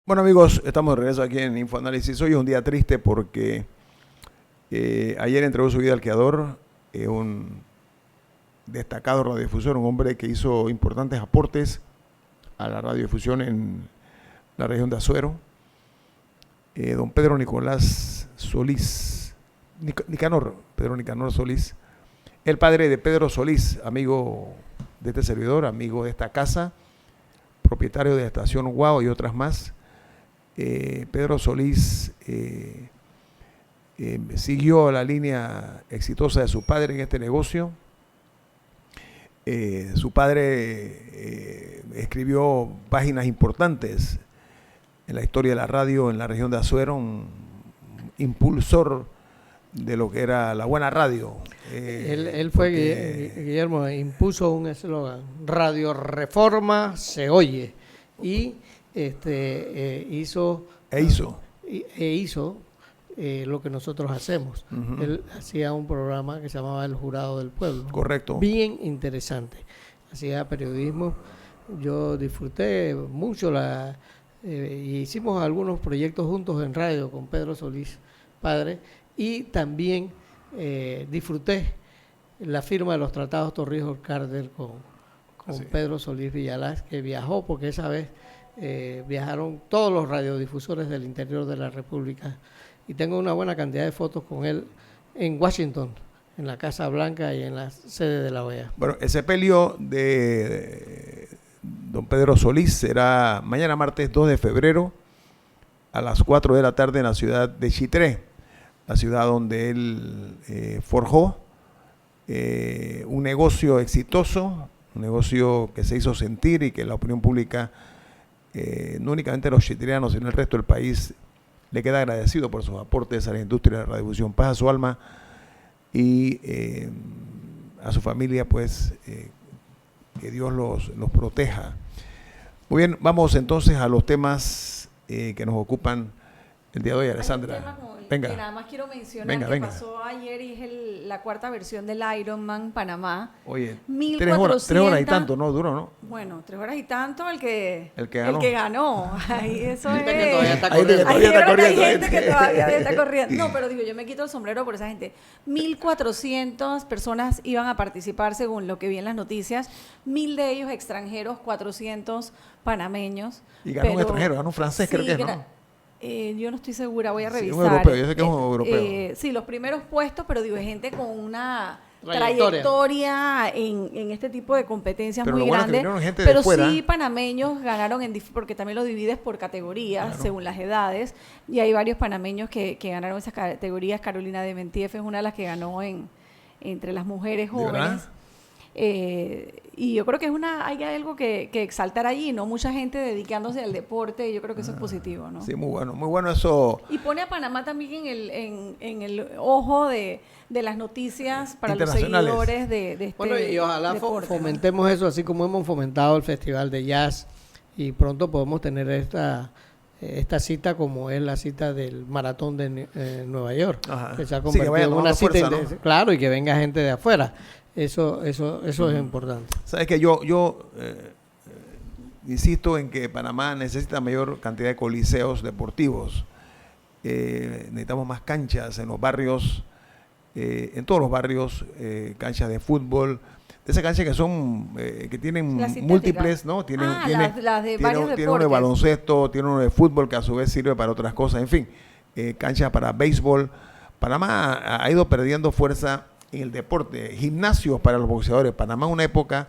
Bueno, amigos, estamos de regreso aquí en Infoanálisis. Hoy es un día triste porque ayer entregó su vida al Creador, un destacado radiodifusor, un hombre que hizo importantes aportes a la radiodifusión en la región de Azuero, don Pedro Nicolás Solís, Pedro Nicanor Solís, el padre de Pedro Solís, amigo de este servidor, amigo de esta casa, propietario de la estación Guau y otras más. Pedro Solís siguió la línea exitosa de su padre en este negocio. Su padre escribió páginas importantes en la historia de la radio en la región de Azuero, un impulsor de lo que era la buena radio. Él fue, Guillermo, impuso un eslogan: Radio Reforma se oye, y hizo lo que nosotros hacemos. Uh-huh. Él hacía un programa que se llamaba El Jurado del Pueblo. Correcto. Bien interesante. Hacía periodismo. Yo disfruté mucho y hicimos algunos proyectos juntos en radio con Pedro Solís, padre, y también disfruté la firma de los tratados Torrijos-Carter con sí. Pedro Solís Villalaz, que viajó, porque esa vez viajaron todos los radiodifusores del interior de la República, y tengo una buena cantidad de fotos con él en Washington, en la Casa Blanca y en la sede de la OEA. Bueno, el sepelio de don Pedro Solís será mañana martes 2 de febrero a las 4 de la tarde en la ciudad de Chitré, la ciudad donde él forjó un negocio exitoso, un negocio que se hizo sentir y que la opinión pública, no únicamente los chitreanos, sino el resto del país, le queda agradecido por sus aportes a la industria de la radiodifusión. Paz a su alma y a su familia, pues que Dios los proteja. Muy bien, vamos entonces a los temas que nos ocupan el día de hoy, Alessandra. Venga. Que nada más quiero mencionar que pasó ayer y es la cuarta versión del Ironman Panamá. Oye, 1400, 3 horas y tanto, ¿no? Duro, ¿no? Bueno, 3 horas y tanto el que ganó. El que ganó. Ahí eso es. Que todavía está corriendo. Hay gente que todavía está corriendo. No, pero digo, yo me quito el sombrero por esa gente. 1,400 personas iban a participar según lo que vi en las noticias. 1,000 de ellos extranjeros, 400 panameños. Y ganó un extranjero, ganó un francés, sí, creo que es, ¿no? Yo no estoy segura, voy a revisar. Sí, un europeo, yo sé que es un europeo. Sí, los primeros puestos, pero digo, gente con una trayectoria en este tipo de competencias pero muy grande. Pero sí, panameños ganaron, porque también lo divides por categorías, claro, según las edades, y hay varios panameños que ganaron esas categorías. Carolina de Mentief es una de las que ganó entre las mujeres jóvenes. Y yo creo que hay algo que exaltar allí, ¿no? Mucha gente dedicándose al deporte, y yo creo que eso es positivo, ¿no? Sí, muy bueno eso. Y pone a Panamá también en el ojo de las noticias para los seguidores de este Bueno, y ojalá deporte, fomentemos, ¿no? Eso, así como hemos fomentado el Festival de Jazz, y pronto podemos tener esta cita, como es la cita del maratón de Nueva York. Ajá. Que se ha convertido en una cita fuerza, ¿no? Claro, y que venga gente de afuera. Eso es importante. Sabes que yo insisto en que Panamá necesita mayor cantidad de coliseos deportivos. Necesitamos más canchas en los barrios, en todos los barrios, canchas de fútbol, de esas canchas que son que tienen múltiples, ¿no? Tiene las de varios deportes. Tiene uno de baloncesto, tiene uno de fútbol que a su vez sirve para otras cosas, en fin, canchas para béisbol. Panamá ha ido perdiendo fuerza en el deporte. Gimnasios para los boxeadores. Panamá en una época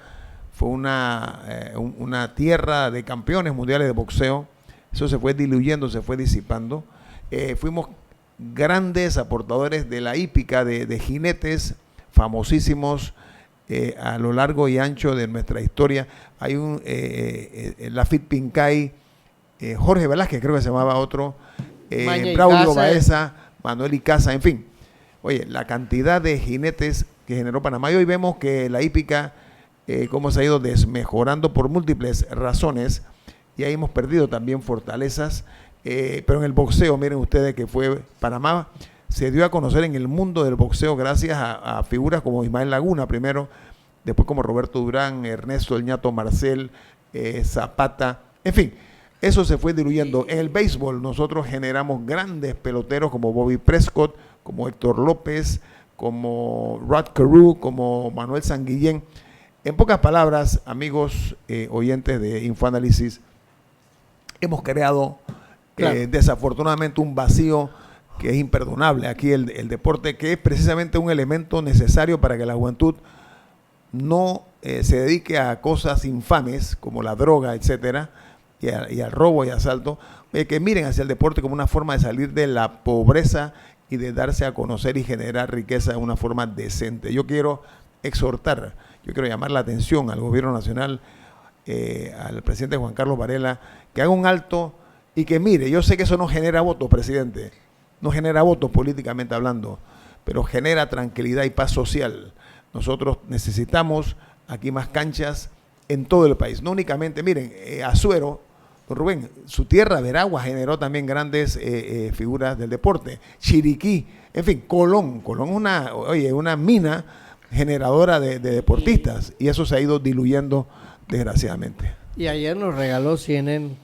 fue una tierra de campeones mundiales de boxeo. Eso se fue diluyendo, se fue disipando. Fuimos grandes aportadores de la hípica, de jinetes famosísimos a lo largo y ancho de nuestra historia. Hay un Lafit Pincay, Jorge Velázquez creo que se llamaba otro, Braulio Baeza, Manuel Icaza, en fin. Oye, la cantidad de jinetes que generó Panamá, y hoy vemos que la hípica, cómo se ha ido desmejorando por múltiples razones, y ahí hemos perdido también fortalezas, pero en el boxeo, miren ustedes que fue Panamá, se dio a conocer en el mundo del boxeo gracias a figuras como Ismael Laguna primero, después como Roberto Durán, Ernesto El Ñato Marcel, Zapata, en fin. eso se fue diluyendo. En el béisbol nosotros generamos grandes peloteros como Bobby Prescott, como Héctor López, como Rod Carew, como Manuel Sanguillén. En pocas palabras, amigos oyentes de Infoanálisis, hemos creado desafortunadamente un vacío que es imperdonable aquí el deporte, que es precisamente un elemento necesario para que la juventud no se dedique a cosas infames como la droga, etcétera, y al robo y asalto, que miren hacia el deporte como una forma de salir de la pobreza y de darse a conocer y generar riqueza de una forma decente. Yo quiero exhortar, yo quiero llamar la atención al gobierno nacional, al presidente Juan Carlos Varela, que haga un alto y que mire, yo sé que eso no genera votos, presidente, no genera votos políticamente hablando, pero genera tranquilidad y paz social. Nosotros necesitamos aquí más canchas en todo el país, no únicamente, miren, Azuero, don Rubén, su tierra, Veragua, generó también grandes figuras del deporte. Chiriquí, en fin, Colón es una mina generadora de deportistas, y eso se ha ido diluyendo desgraciadamente. Y ayer nos regaló CNN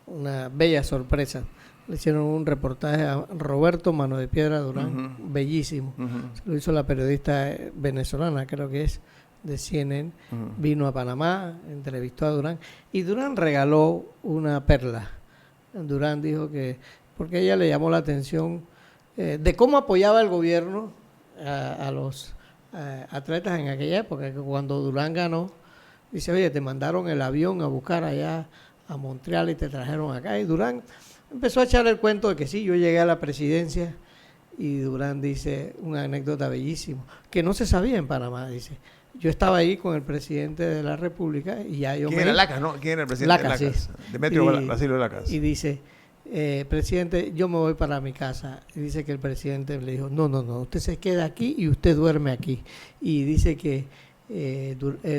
una bella sorpresa. Le hicieron un reportaje a Roberto Mano de Piedra Durán, bellísimo. Se lo hizo la periodista venezolana, creo que es, de CNN. Vino a Panamá, entrevistó a Durán, y Durán regaló una perla. Durán dijo que, porque ella le llamó la atención de cómo apoyaba el gobierno a los atletas en aquella época, que cuando Durán ganó, dice, oye, te mandaron el avión a buscar allá a Montreal y te trajeron acá. Y Durán empezó a echar el cuento de que sí, yo llegué a la presidencia, y Durán dice una anécdota bellísima, que no se sabía en Panamá, dice, yo estaba ahí con el presidente de la República y ya yo... ¿Quién era Lacas, no? ¿Quién era el presidente Lacas, de Lacas? Sí. Demetrio Basilio Lacas. Y dice, presidente, yo me voy para mi casa. Y dice que el presidente le dijo, no, usted se queda aquí y usted duerme aquí. Y dice que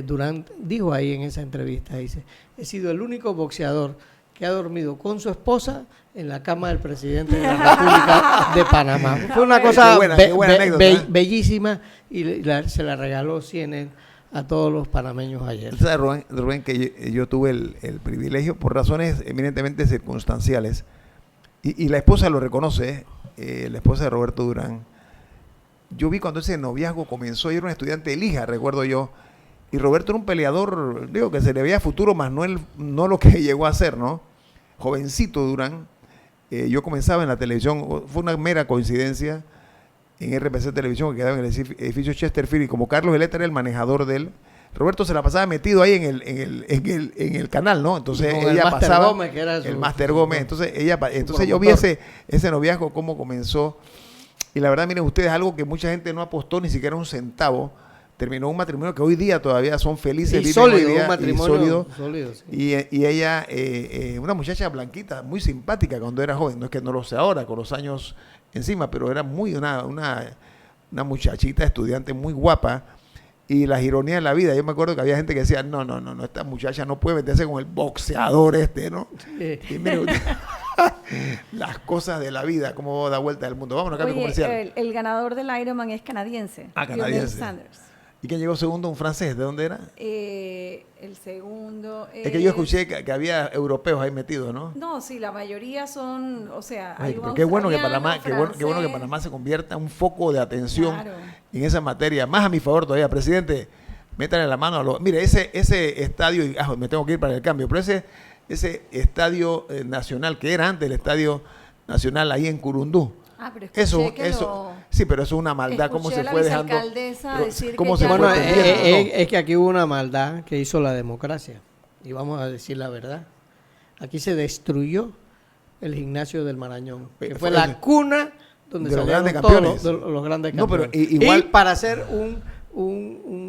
Durán dijo ahí en esa entrevista, dice, he sido el único boxeador que ha dormido con su esposa en la cama del presidente de la República de Panamá. Fue una cosa bellísima, y se la regaló CNN a todos los panameños ayer. ¿Sabes, Rubén, que yo tuve el privilegio, por razones eminentemente circunstanciales, y la esposa lo reconoce, la esposa de Roberto Durán? Yo vi cuando ese noviazgo comenzó, yo era un estudiante de Lija, recuerdo yo, y Roberto era un peleador, digo, que se le veía futuro, más no lo que llegó a ser, ¿no? Jovencito Durán. Yo comenzaba en la televisión, fue una mera coincidencia, en RPC Televisión, que quedaba en el edificio Chesterfield, y como Carlos Veleta era el manejador de él, Roberto se la pasaba metido ahí en el canal, ¿no? Entonces ella pasaba, Gómez, que era el Máster Gómez, entonces yo vi ese noviazgo, cómo comenzó, y la verdad, miren ustedes, algo que mucha gente no apostó ni siquiera un centavo. Terminó un matrimonio que hoy día todavía son felices, y sólido, un matrimonio sólido, sí. Y ella, una muchacha blanquita, muy simpática cuando era joven, no es que no lo sé ahora, con los años encima, pero era una muchachita estudiante muy guapa, y las ironías de la vida. Yo me acuerdo que había gente que decía, no, esta muchacha no puede meterse con el boxeador ¿no? Sí. Y mire usted, las cosas de la vida, cómo da vuelta el mundo. Vámonos a cambio comercial. El ganador del Ironman es canadiense. Canadiense. Sanders. ¿Y quién llegó segundo? ¿Un francés? ¿De dónde era? El segundo es que yo escuché que había europeos ahí metidos, ¿no? No, sí, la mayoría son, o sea, hay qué bueno que Panamá se convierta en un foco de atención en esa materia. Más a mi favor todavía, presidente, métale la mano a los... Mire, ese estadio, me tengo que ir para el cambio, pero ese estadio nacional, que era antes el estadio nacional ahí en Curundú, pero sí, pero eso es una maldad. ¿Cómo se fue dejando? Es que aquí hubo una maldad que hizo la democracia. Y vamos a decir la verdad. Aquí se destruyó el gimnasio del Marañón, que fue la cuna donde salieron todos los grandes campeones. Pero igual, y para hacer un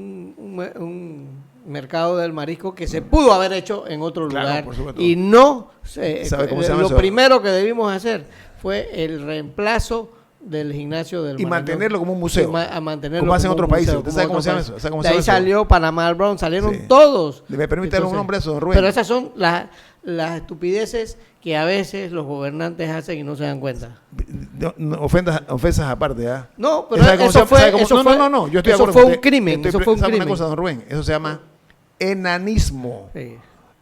mercado del marisco que se pudo haber hecho en otro lugar. Y no, lo primero que debimos hacer fue el reemplazo del gimnasio del Marañón. Y mantenerlo como un museo. Como hacen otros países. ¿Usted sabe cómo se llama eso? De ahí salió Panamá Brown, salieron todos. ¿Me permite dar un nombre a eso, don Rubén? Pero esas son las estupideces que a veces los gobernantes hacen y no se dan cuenta. Ofensas aparte, ¿ah? No, pero eso fue yo estoy de acuerdo. Fue un crimen. Eso fue un crimen. Una cosa, don Rubén, eso se llama enanismo. Sí.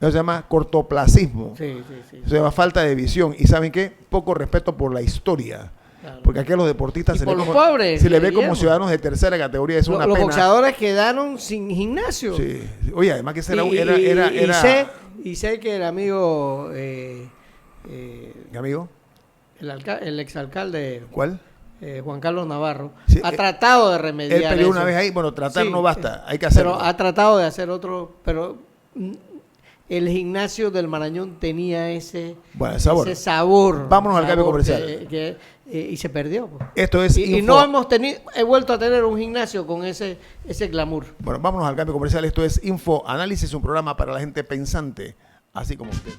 Eso se llama cortoplacismo. Sí. Eso se llama falta de visión. ¿Y saben qué? Poco respeto por la historia. Claro. Porque aquí a los deportistas se les ve como ciudadanos de tercera categoría. Es una pena. Los boxeadores quedaron sin gimnasio. Sí. Oye, además que ese Y sé que el amigo... ¿Qué amigo? El exalcalde... ¿Cuál? Juan Carlos Navarro, sí, ha tratado de remediar eso. Él peleó una vez ahí, bueno, tratar no basta, hay que hacerlo. Pero ha tratado de hacer otro, pero el gimnasio del Marañón tenía ese sabor. Vámonos al cambio comercial. Y se perdió. Pues. Esto es y no he vuelto a tener un gimnasio con ese glamour. Bueno, vámonos al cambio comercial. Esto es Info Análisis, un programa para la gente pensante, así como usted.